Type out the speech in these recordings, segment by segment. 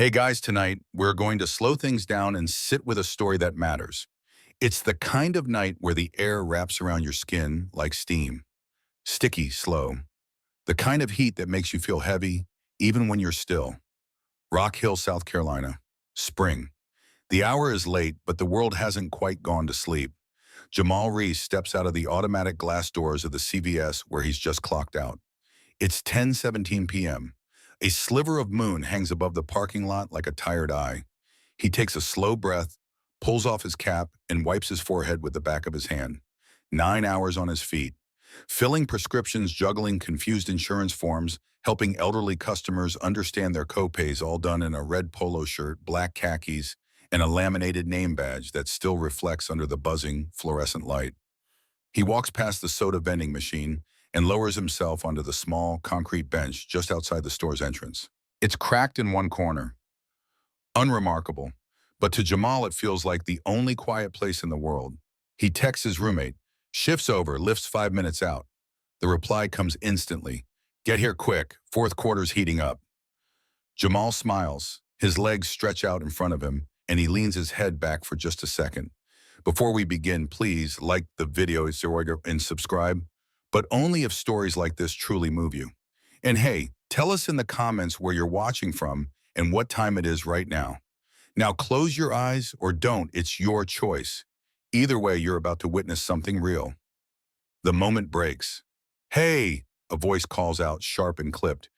Hey guys, tonight we're going to slow things down and sit with a story that matters. It's the kind of night where the air wraps around your skin like steam, sticky, slow. The kind of heat that makes you feel heavy, even when you're still. Rock Hill, South Carolina. Spring. The hour is late, but the world hasn't quite gone to sleep. Jamal Reese steps out of the automatic glass doors of the CVS where he's just clocked out. It's 10:17 p.m. A sliver of moon hangs above the parking lot like a tired eye. He takes a slow breath, pulls off his cap, and wipes his forehead with the back of his hand. 9 hours on his feet, filling prescriptions, juggling confused insurance forms, helping elderly customers understand their copays, all done in a red polo shirt, black khakis, and a laminated name badge that still reflects under the buzzing fluorescent light. He walks past the soda vending machine and lowers himself onto the small concrete bench just outside the store's entrance. It's cracked in one corner. Unremarkable, but to Jamal it feels like the only quiet place in the world. He texts his roommate, shifts over, lifts 5 minutes out. The reply comes instantly. Get here quick, fourth quarter's heating up. Jamal smiles, his legs stretch out in front of him, and he leans his head back for just a second. Before we begin, please like the video and subscribe, but only if stories like this truly move you. And hey, tell us in the comments where you're watching from and what time it is right now. Now close your eyes or don't, it's your choice. Either way, you're about to witness something real. The moment breaks. Hey, a voice calls out, sharp and clipped.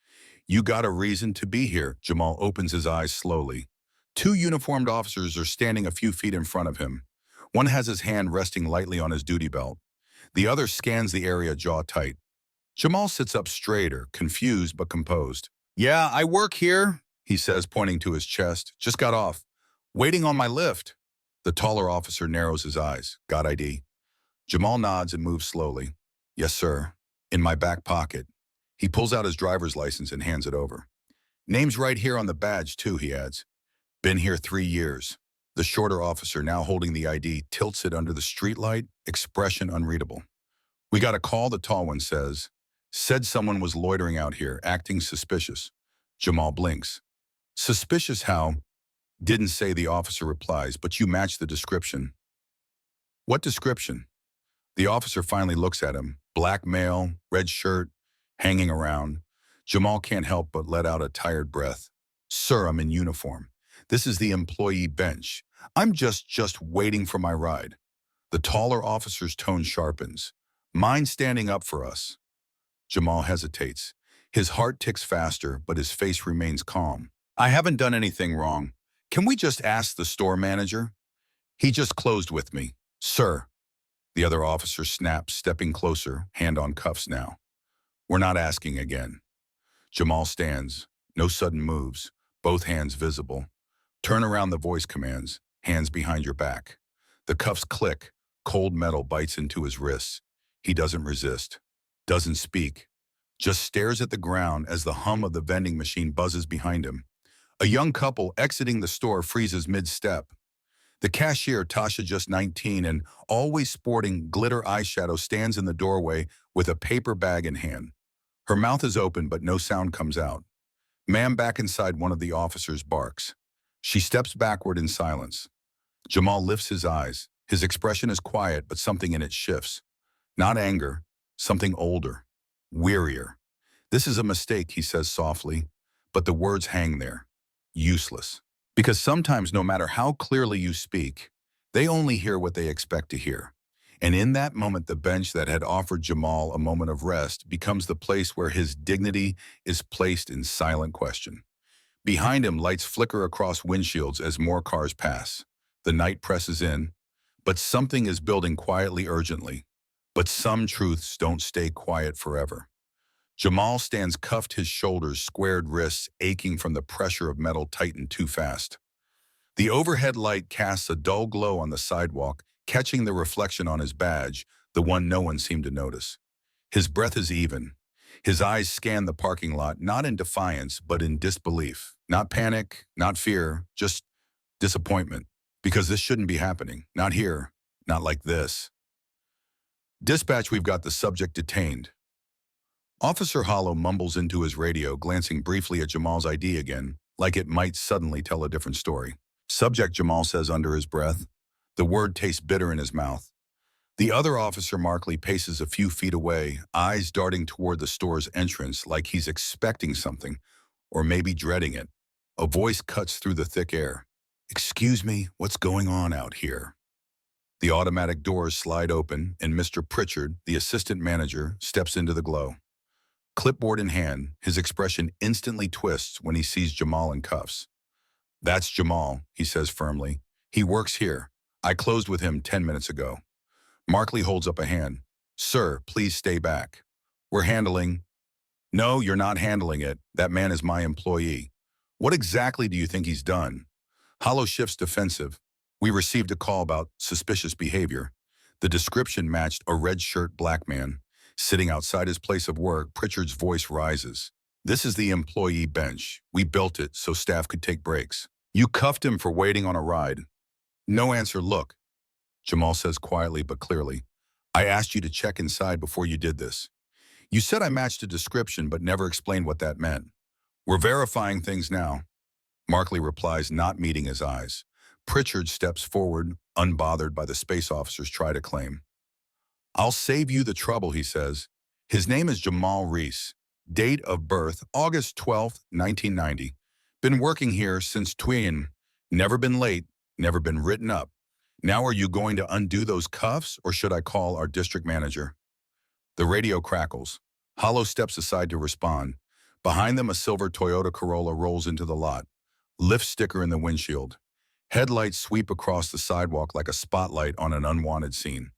You got a reason to be here. Jamal opens his eyes slowly. Two uniformed officers are standing a few feet in front of him. One has his hand resting lightly on his duty belt. The other scans the area, jaw tight. Jamal sits up straighter, confused but composed. Yeah, I work here, he says, pointing to his chest. Just got off. Waiting on my lift. The taller officer narrows his eyes. Got ID? Jamal nods and moves slowly. Yes, sir. In my back pocket. He pulls out his driver's license and hands it over. Name's right here on the badge, too, he adds. Been here 3 years. The shorter officer, now holding the ID, tilts it under the streetlight, expression unreadable. We got a call, the tall one says. Said someone was loitering out here, acting suspicious. Jamal blinks. Suspicious how? Didn't say, the officer replies, but you match the description. What description? The officer finally looks at him. Black male, red shirt, hanging around. Jamal can't help but let out a tired breath. Sir, I'm in uniform. This is the employee bench. I'm just waiting for my ride. The taller officer's tone sharpens. Mind standing up for us? Jamal hesitates. His heart ticks faster, but his face remains calm. I haven't done anything wrong. Can we just ask the store manager? He just closed with me. Sir. The other officer snaps, stepping closer, hand on cuffs now. We're not asking again. Jamal stands. No sudden moves. Both hands visible. Turn around, the voice commands, hands behind your back. The cuffs click, cold metal bites into his wrists. He doesn't resist, doesn't speak, just stares at the ground as the hum of the vending machine buzzes behind him. A young couple exiting the store freezes mid-step. The cashier, Tasha, just 19 and always sporting glitter eyeshadow, stands in the doorway with a paper bag in hand. Her mouth is open, but no sound comes out. Ma'am, back inside, one of the officers barks. She steps backward in silence. Jamal lifts his eyes. His expression is quiet, but something in it shifts. Not anger, something older, wearier. This is a mistake, he says softly, but the words hang there. Useless. Because sometimes, no matter how clearly you speak, they only hear what they expect to hear. And in that moment, the bench that had offered Jamal a moment of rest becomes the place where his dignity is placed in silent question. Behind him, lights flicker across windshields as more cars pass. The night presses in, but something is building quietly, urgently. But some truths don't stay quiet forever. Jamal stands cuffed, his shoulders, squared wrists aching from the pressure of metal tightened too fast. The overhead light casts a dull glow on the sidewalk, catching the reflection on his badge, the one no one seemed to notice. His breath is even. His eyes scan the parking lot, not in defiance, but in disbelief. Not panic, not fear, just disappointment. Because this shouldn't be happening. Not here. Not like this. Dispatch, we've got the subject detained. Officer Hollow mumbles into his radio, glancing briefly at Jamal's ID again, like it might suddenly tell a different story. Subject, Jamal says under his breath. The word tastes bitter in his mouth. The other officer, Markley, paces a few feet away, eyes darting toward the store's entrance like he's expecting something, or maybe dreading it. A voice cuts through the thick air. "Excuse me, what's going on out here?" The automatic doors slide open, and Mr. Pritchard, the assistant manager, steps into the glow. Clipboard in hand, his expression instantly twists when he sees Jamal in cuffs. "That's Jamal," he says firmly. "He works here. I closed with him 10 minutes ago." Markley holds up a hand. "Sir, please stay back. We're handling—" "No, you're not handling it. That man is my employee." "What exactly do you think he's done?" Hollow shifts defensive. "We received a call about suspicious behavior." The description matched a red-shirt black man. Sitting outside his place of work, Pritchard's voice rises. "This is the employee bench. We built it so staff could take breaks. You cuffed him for waiting on a ride." "No answer, look," Jamal says quietly but clearly. "I asked you to check inside before you did this. You said I matched a description but never explained what that meant." "We're verifying things now," Markley replies, not meeting his eyes. Pritchard steps forward, unbothered by the space officer's try to claim. "I'll save you the trouble," he says. His name is Jamal Reese. Date of birth, August 12th, 1990. Been working here since tween. Never been late, never been written up. Now are you going to undo those cuffs, or should I call our district manager? The radio crackles. Hollow steps aside to respond. Behind them, a silver Toyota Corolla rolls into the lot. Lyft sticker in the windshield. Headlights sweep across the sidewalk like a spotlight on an unwanted scene.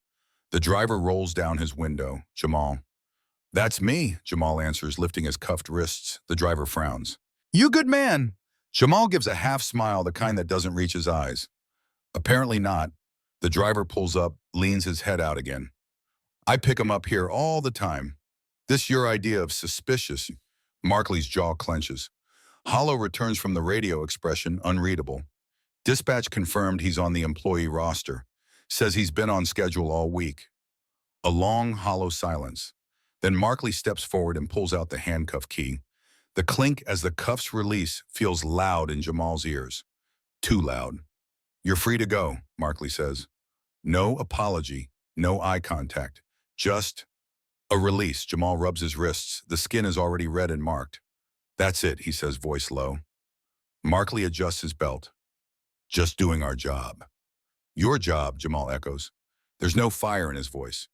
The driver rolls down his window. "Jamal." "That's me," Jamal answers, lifting his cuffed wrists. The driver frowns. "You good man." Jamal gives a half smile, the kind that doesn't reach his eyes. "Apparently not." The driver pulls up, leans his head out again. "I pick him up here all the time. This your idea of suspicious?" Markley's jaw clenches. Hollow returns from the radio, expression unreadable. Dispatch confirmed he's on the employee roster. Says he's been on schedule all week. A long, hollow silence. Then Markley steps forward and pulls out the handcuff key. The clink as the cuffs release feels loud in Jamal's ears. Too loud. "You're free to go," Markley says. No apology, no eye contact. Just a release. Jamal rubs his wrists. The skin is already red and marked. "That's it," he says, voice low. Markley adjusts his belt. "Just doing our job." "Your job," Jamal echoes. There's no fire in his voice.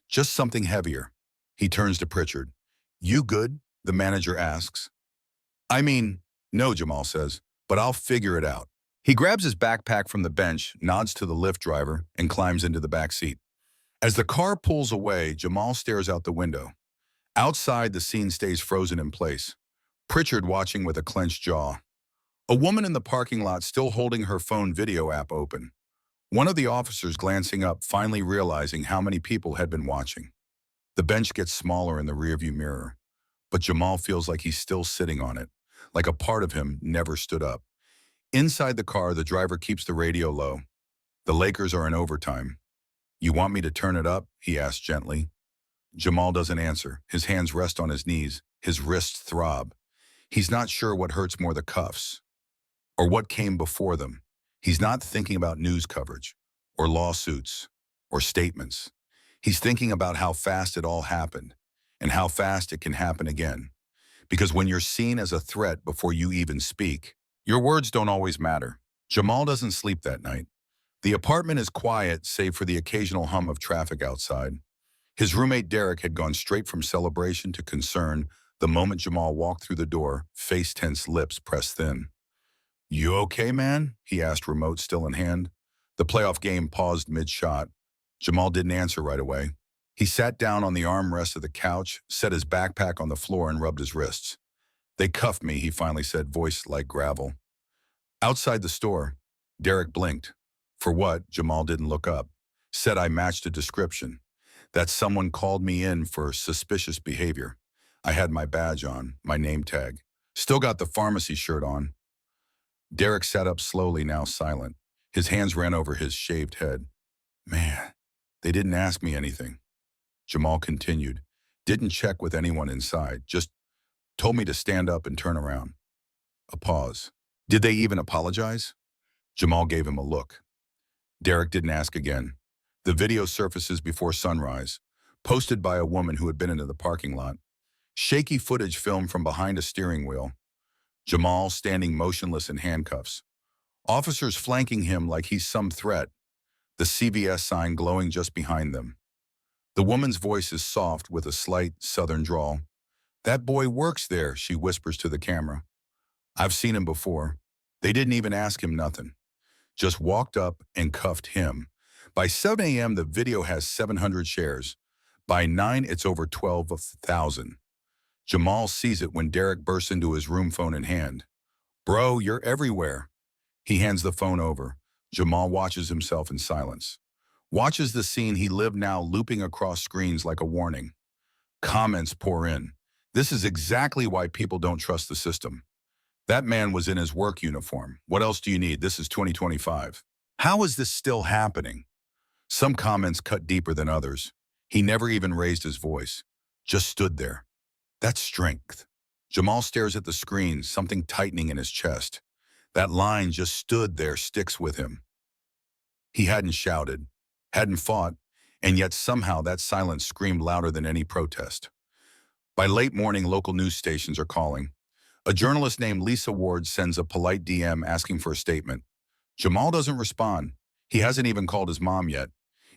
Just something heavier. He turns to Pritchard. "You good?" the manager asks. "I mean, no," Jamal says, "but I'll figure it out." He grabs his backpack from the bench, nods to the Lyft driver, and climbs into the back seat. As the car pulls away, Jamal stares out the window. Outside, the scene stays frozen in place. Pritchard watching with a clenched jaw. A woman in the parking lot still holding her phone video app open. One of the officers glancing up, finally realizing how many people had been watching. The bench gets smaller in the rearview mirror, but Jamal feels like he's still sitting on it, like a part of him never stood up. Inside the car, the driver keeps the radio low. The Lakers are in overtime. "You want me to turn it up?" he asks gently. Jamal doesn't answer. His hands rest on his knees. His wrists throb. He's not sure what hurts more, the cuffs or what came before them. He's not thinking about news coverage or lawsuits or statements. He's thinking about how fast it all happened and how fast it can happen again. Because when you're seen as a threat before you even speak, your words don't always matter. Jamal doesn't sleep that night. The apartment is quiet, save for the occasional hum of traffic outside. His roommate Derek had gone straight from celebration to concern the moment Jamal walked through the door, face tense, lips pressed thin. "You okay, man?" he asked, remote still in hand. The playoff game paused mid-shot. Jamal didn't answer right away. He sat down on the armrest of the couch, set his backpack on the floor, and rubbed his wrists. "They cuffed me," he finally said, voice like gravel. Outside the store, Derek blinked. "For what?" Jamal didn't look up. "Said I matched a description. That someone called me in for suspicious behavior. I had my badge on, my name tag. Still got the pharmacy shirt on." Derek sat up slowly, now silent. His hands ran over his shaved head. "Man, they didn't ask me anything." Jamal continued. "Didn't check with anyone inside, just told me to stand up and turn around." A pause. Did they even apologize? Jamal gave him a look. Derek didn't ask again. The video surfaces before sunrise, posted by a woman who had been into the parking lot. Shaky footage filmed from behind a steering wheel. Jamal standing motionless in handcuffs. Officers flanking him like he's some threat. The CVS sign glowing just behind them. The woman's voice is soft with a slight southern drawl. "That boy works there," she whispers to the camera. "I've seen him before." They didn't even ask him nothing. Just walked up and cuffed him. By 7 a.m., the video has 700 shares. By 9, it's over 12,000. Jamal sees it when Derek bursts into his room, phone in hand. "Bro, you're everywhere." He hands the phone over. Jamal watches himself in silence. Watches the scene he lived now looping across screens like a warning. Comments pour in. "This is exactly why people don't trust the system. That man was in his work uniform. What else do you need? This is 2025. How is this still happening?" Some comments cut deeper than others. He never even raised his voice. Just stood there. That's strength. Jamal stares at the screen, something tightening in his chest. That line, "just stood there," sticks with him. He hadn't shouted, hadn't fought, and yet somehow that silence screamed louder than any protest. By late morning, local news stations are calling. A journalist named Lisa Ward sends a polite DM asking for a statement. Jamal doesn't respond. He hasn't even called his mom yet.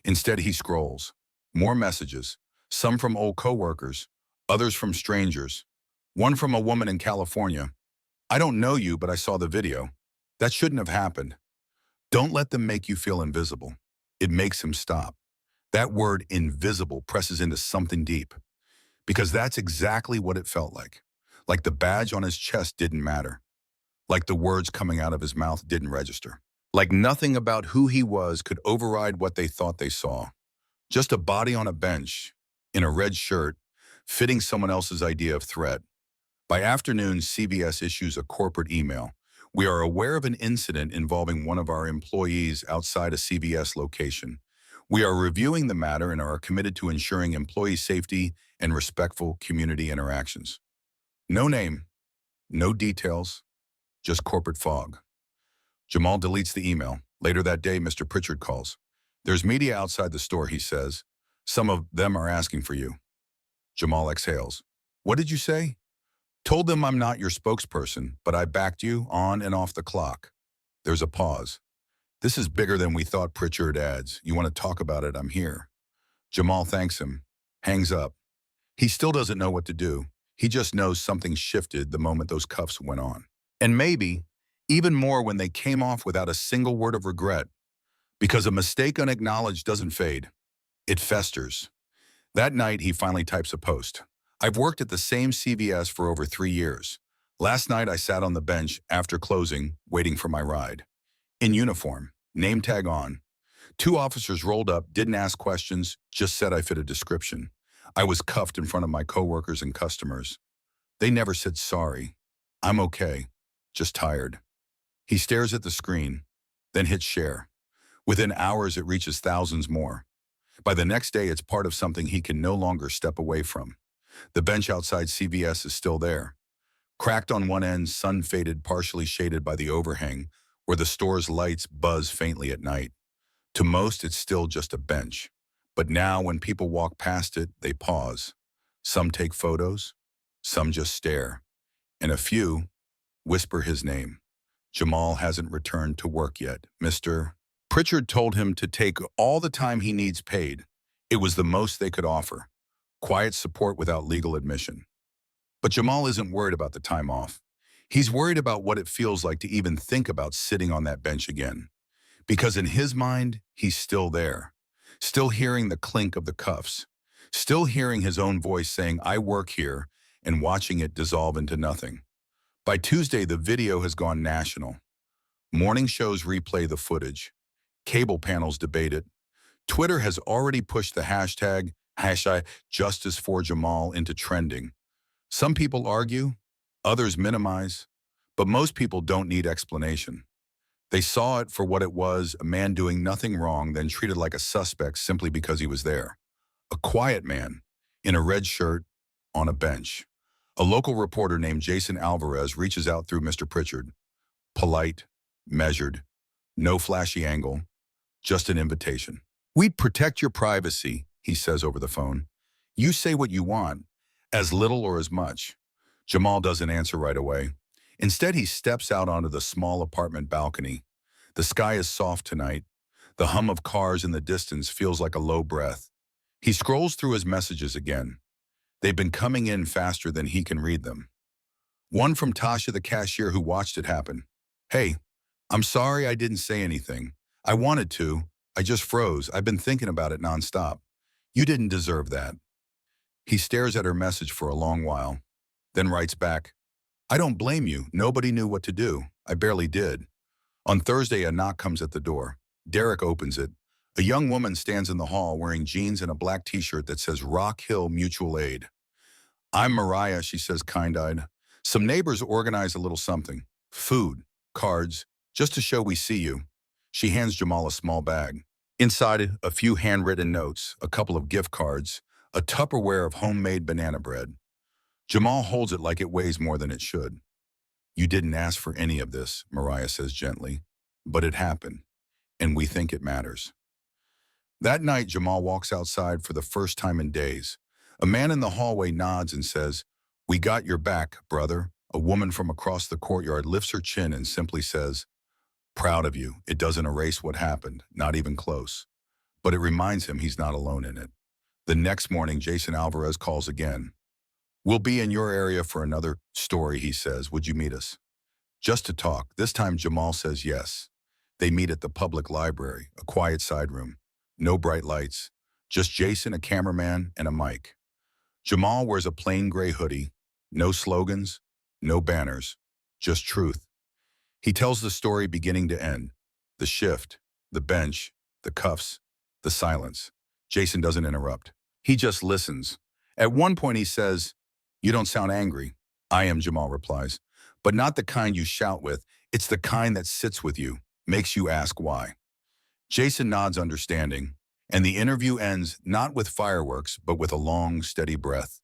Instead, he scrolls. More messages, some from old coworkers, others from strangers. One from a woman in California. "I don't know you, but I saw the video. That shouldn't have happened." Don't let them make you feel invisible. It makes him stop. That word invisible presses into something deep. Because that's exactly what it felt like. Like the badge on his chest didn't matter. Like the words coming out of his mouth didn't register. Like nothing about who he was could override what they thought they saw. Just a body on a bench, in a red shirt, fitting someone else's idea of threat. By afternoon, CVS issues a corporate email. "We are aware of an incident involving one of our employees outside a CVS location. We are reviewing the matter and are committed to ensuring employee safety and respectful community interactions." No name, no details, just corporate fog. Jamal deletes the email. Later that day, Mr. Pritchard calls. "There's media outside the store," he says. "Some of them are asking for you." Jamal exhales. "What did you say?" "Told them I'm not your spokesperson, but I backed you on and off the clock." There's a pause. "This is bigger than we thought," Pritchard adds. "You want to talk about it? I'm here." Jamal thanks him, hangs up. He still doesn't know what to do. He just knows something shifted the moment those cuffs went on. And maybe, even more when they came off without a single word of regret. Because a mistake unacknowledged doesn't fade. It festers. That night, he finally types a post. "I've worked at the same CVS for over 3 years. Last night, I sat on the bench after closing, waiting for my ride. In uniform, name tag on. 2 officers rolled up, didn't ask questions, just said I fit a description. I was cuffed in front of my coworkers and customers. They never said sorry. I'm okay, just tired." He stares at the screen, then hits share. Within hours, it reaches thousands more. By the next day, it's part of something he can no longer step away from. The bench outside CVS is still there. Cracked on one end, sun-faded, partially shaded by the overhang, where the store's lights buzz faintly at night. To most, it's still just a bench. But now, when people walk past it, they pause. Some take photos, some just stare, and a few whisper his name. Jamal hasn't returned to work yet. Mr. Pritchard told him to take all the time he needs paid. It was the most they could offer. Quiet support without legal admission. But Jamal isn't worried about the time off. He's worried about what it feels like to even think about sitting on that bench again. Because in his mind, he's still there. Still hearing the clink of the cuffs. Still hearing his own voice saying, "I work here," and watching it dissolve into nothing. By Tuesday, the video has gone national. Morning shows replay the footage. Cable panels debate it. Twitter has already pushed the hashtag Justice for Jamal into trending. Some people argue, others minimize, but most people don't need explanation. They saw it for what it was, a man doing nothing wrong, then treated like a suspect simply because he was there. A quiet man, in a red shirt, on a bench. A local reporter named Jason Alvarez reaches out through Mr. Pritchard. Polite, measured, no flashy angle, just an invitation. "We'd protect your privacy," he says over the phone. "You say what you want, as little or as much." Jamal doesn't answer right away. Instead, he steps out onto the small apartment balcony. The sky is soft tonight. The hum of cars in the distance feels like a low breath. He scrolls through his messages again. They've been coming in faster than he can read them. One from Tasha, the cashier who watched it happen. "Hey, I'm sorry I didn't say anything. I wanted to. I just froze. I've been thinking about it nonstop. You didn't deserve that." He stares at her message for a long while, then writes back, "I don't blame you. Nobody knew what to do. I barely did." On Thursday, a knock comes at the door. Derek opens it. A young woman stands in the hall wearing jeans and a black t-shirt that says Rock Hill Mutual Aid. "I'm Mariah," she says kind-eyed. "Some neighbors organize a little something. Food, cards, just to show we see you." She hands Jamal a small bag. Inside, a few handwritten notes, a couple of gift cards, a Tupperware of homemade banana bread. Jamal holds it like it weighs more than it should. "You didn't ask for any of this," Mariah says gently, "but it happened, and we think it matters." That night, Jamal walks outside for the first time in days. A man in the hallway nods and says, "We got your back, brother." A woman from across the courtyard lifts her chin and simply says, "Proud of you." It doesn't erase what happened, not even close. But it reminds him he's not alone in it. The next morning, Jason Alvarez calls again. "We'll be in your area for another story," he says. "Would you meet us?" Just to talk. This time Jamal says yes. They meet at the public library, a quiet side room. No bright lights. Just Jason, a cameraman, and a mic. Jamal wears a plain gray hoodie. No slogans, no banners, just truth. He tells the story beginning to end. The shift, the bench, the cuffs, the silence. Jason doesn't interrupt. He just listens. At one point he says, "You don't sound angry." "I am," Jamal replies. "But not the kind you shout with. It's the kind that sits with you, makes you ask why." Jason nods understanding, and the interview ends not with fireworks, but with a long, steady breath.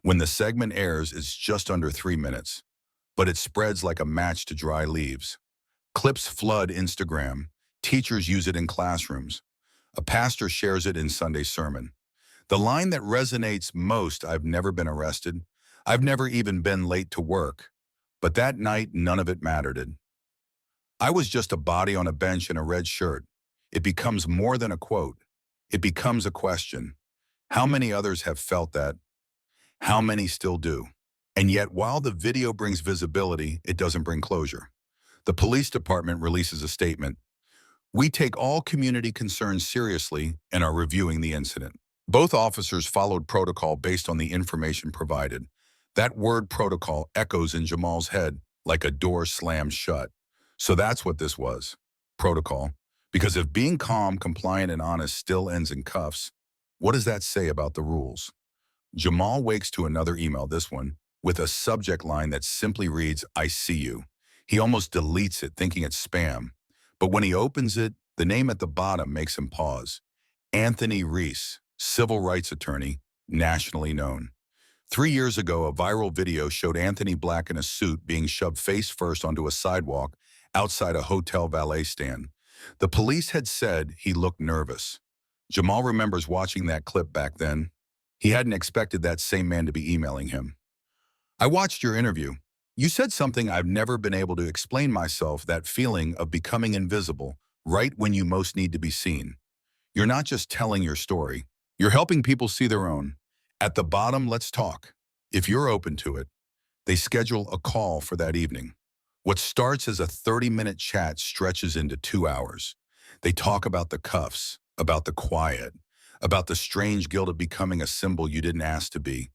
When the segment airs, it's just under 3 minutes, but it spreads like a match to dry leaves. Clips flood Instagram. Teachers use it in classrooms. A pastor shares it in Sunday sermon. The line that resonates most: "I've never been arrested. I've never even been late to work. But that night, none of it mattered. I was just a body on a bench in a red shirt." It becomes more than a quote. It becomes a question. How many others have felt that? How many still do? And yet, while the video brings visibility, it doesn't bring closure. The police department releases a statement. "We take all community concerns seriously and are reviewing the incident." Both officers followed protocol based on the information provided. That word protocol echoes in Jamal's head like a door slammed shut. So that's what this was. Protocol. Because if being calm, compliant, and honest still ends in cuffs, what does that say about the rules? Jamal wakes to another email, this one, with a subject line that simply reads, "I see you." He almost deletes it, thinking it's spam. But when he opens it, the name at the bottom makes him pause. Anthony Reese, civil rights attorney, nationally known. 3 years ago, a viral video showed Anthony Black in a suit being shoved face first onto a sidewalk outside a hotel valet stand. The police had said he looked nervous. Jamal remembers watching that clip back then. He hadn't expected that same man to be emailing him. "I watched your interview. You said something I've never been able to explain myself, that feeling of becoming invisible right when you most need to be seen. You're not just telling your story. You're helping people see their own. At the bottom, let's talk. If you're open to it." They schedule a call for that evening. What starts as a 30-minute chat stretches into 2 hours. They talk about the cuffs, about the quiet, about the strange guilt of becoming a symbol you didn't ask to be.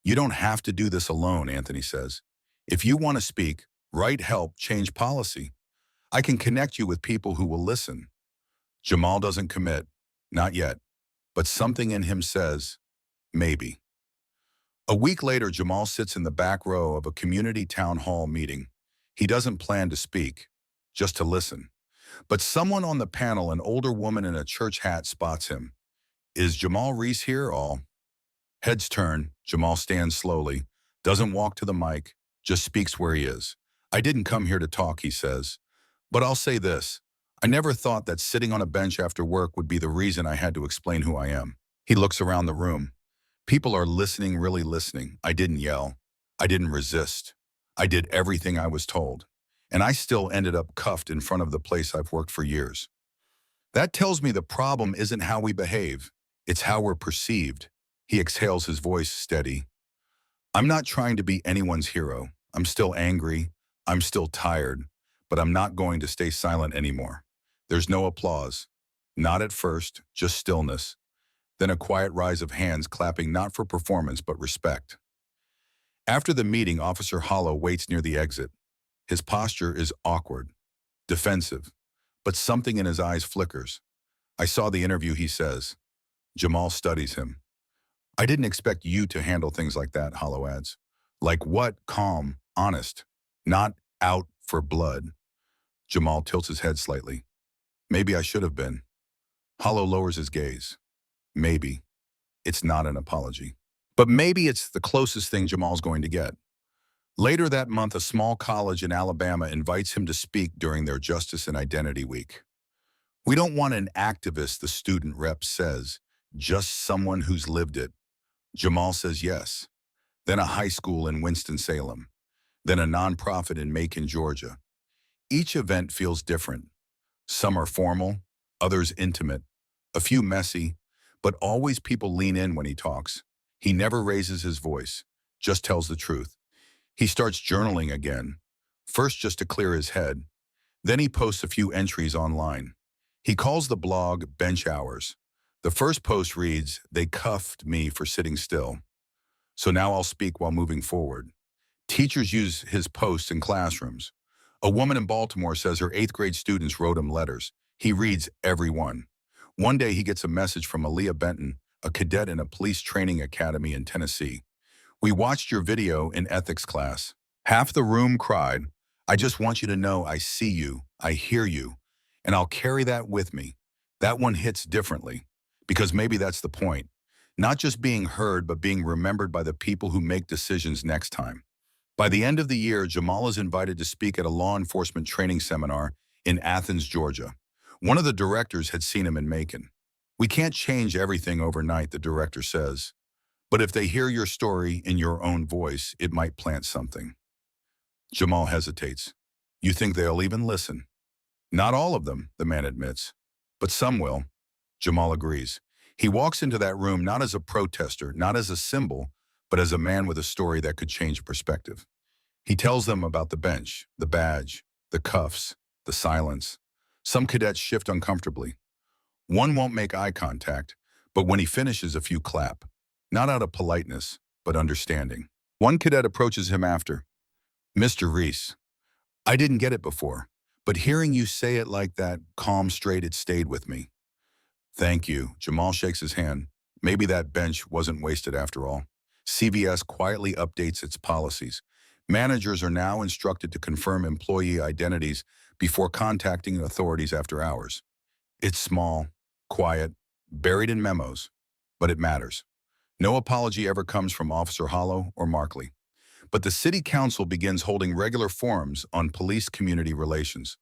"You don't have to do this alone," Anthony says. "If you want to speak, write, help, change policy. I can connect you with people who will listen." Jamal doesn't commit, not yet, but something in him says, maybe. A week later, Jamal sits in the back row of a community town hall meeting. He doesn't plan to speak, just to listen. But someone on the panel, an older woman in a church hat, spots him. "Is Jamal Reese here?" All heads turn. Jamal stands slowly, doesn't walk to the mic, just speaks where he is. I didn't come here to talk, he says. But I'll say this. I never thought that sitting on a bench after work would be the reason I had to explain who I am. He looks around the room. People are listening, really listening. I didn't yell. I didn't resist. I did everything I was told. And I still ended up cuffed in front of the place I've worked for years. That tells me the problem isn't how we behave. It's how we're perceived. He exhales, his voice steady. I'm not trying to be anyone's hero. I'm still angry. I'm still tired. But I'm not going to stay silent anymore. There's no applause. Not at first, just stillness. Then a quiet rise of hands clapping not for performance but respect. After the meeting, Officer Hollow waits near the exit. His posture is awkward, defensive, but something in his eyes flickers. I saw the interview, he says. Jamal studies him. I didn't expect you to handle things like that, Hollow adds. Like what? Calm, honest, not out for blood. Jamal tilts his head slightly. Maybe I should have been. Hollow lowers his gaze. Maybe. It's not an apology. But maybe it's the closest thing Jamal's going to get. Later that month, a small college in Alabama invites him to speak during their Justice and Identity Week. We don't want an activist, the student rep says, just someone who's lived it. Jamal says yes. Then a high school in Winston-Salem. Then a nonprofit in Macon, Georgia. Each event feels different. Some are formal, others intimate, a few messy, but always people lean in when he talks. He never raises his voice, just tells the truth. He starts journaling again, first just to clear his head. Then he posts a few entries online. He calls the blog Bench Hours. The first post reads, "They cuffed me for sitting still. So now I'll speak while moving forward." Teachers use his posts in classrooms. A woman in Baltimore says her 8th grade students wrote him letters. He reads every one. One day he gets a message from Aaliyah Benton, a cadet in a police training academy in Tennessee. "We watched your video in ethics class. Half the room cried. I just want you to know I see you, I hear you, and I'll carry that with me." That one hits differently, because maybe that's the point. Not just being heard, but being remembered by the people who make decisions next time. By the end of the year, Jamal is invited to speak at a law enforcement training seminar in Athens, Georgia. One of the directors had seen him in Macon. "We can't change everything overnight," the director says. "But if they hear your story in your own voice, it might plant something." Jamal hesitates. "You think they'll even listen?" "Not all of them," the man admits. "But some will." Jamal agrees. He walks into that room not as a protester, not as a symbol, but as a man with a story that could change perspective. He tells them about the bench, the badge, the cuffs, the silence. Some cadets shift uncomfortably. One won't make eye contact, but when he finishes, a few clap. Not out of politeness, but understanding. One cadet approaches him after. "Mr. Reese, I didn't get it before, but hearing you say it like that, calm, straight, it stayed with me." "Thank you." Jamal shakes his hand. Maybe that bench wasn't wasted after all. CVS quietly updates its policies. Managers are now instructed to confirm employee identities before contacting authorities after hours. It's small, quiet, buried in memos, but it matters. No apology ever comes from Officer Hollow or Markley. But the city council begins holding regular forums on police-community relations.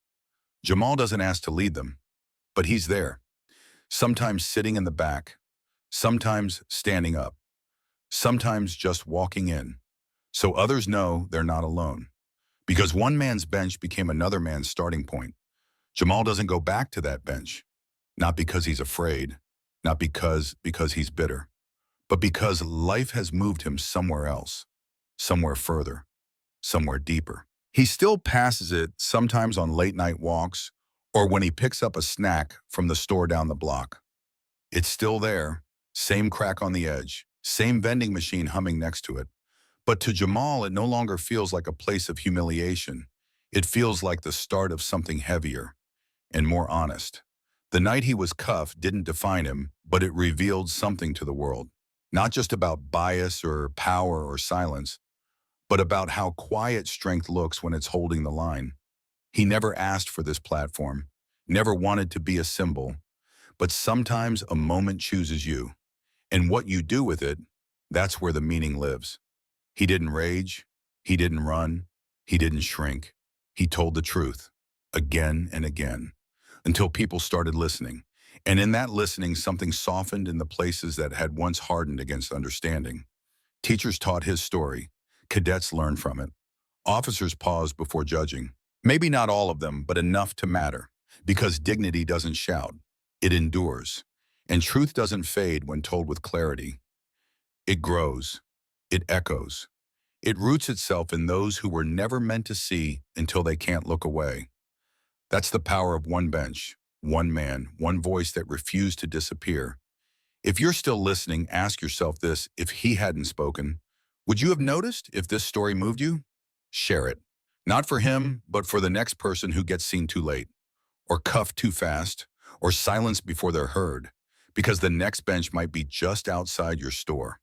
Jamal doesn't ask to lead them, but he's there. Sometimes sitting in the back, sometimes standing up, sometimes just walking in, so others know they're not alone. Because one man's bench became another man's starting point. Jamal doesn't go back to that bench, not because he's afraid, not because he's bitter, but because life has moved him somewhere else, somewhere further, somewhere deeper. He still passes it sometimes on late-night walks or when he picks up a snack from the store down the block. It's still there, same crack on the edge, same vending machine humming next to it. But to Jamal, it no longer feels like a place of humiliation. It feels like the start of something heavier and more honest. The night he was cuffed didn't define him, but it revealed something to the world. Not just about bias or power or silence, but about how quiet strength looks when it's holding the line. He never asked for this platform, never wanted to be a symbol, but sometimes a moment chooses you. And what you do with it, that's where the meaning lives. He didn't rage, he didn't run, he didn't shrink. He told the truth again and again until people started listening. And in that listening, something softened in the places that had once hardened against understanding. Teachers taught his story. Cadets learned from it. Officers paused before judging. Maybe not all of them, but enough to matter. Because dignity doesn't shout. It endures. And truth doesn't fade when told with clarity. It grows. It echoes. It roots itself in those who were never meant to see until they can't look away. That's the power of one bench, one man, one voice that refused to disappear. If you're still listening, ask yourself this: if he hadn't spoken, would you have noticed if this story moved you? Share it. Not for him, but for the next person who gets seen too late, or cuffed too fast, or silenced before they're heard, because the next bench might be just outside your store.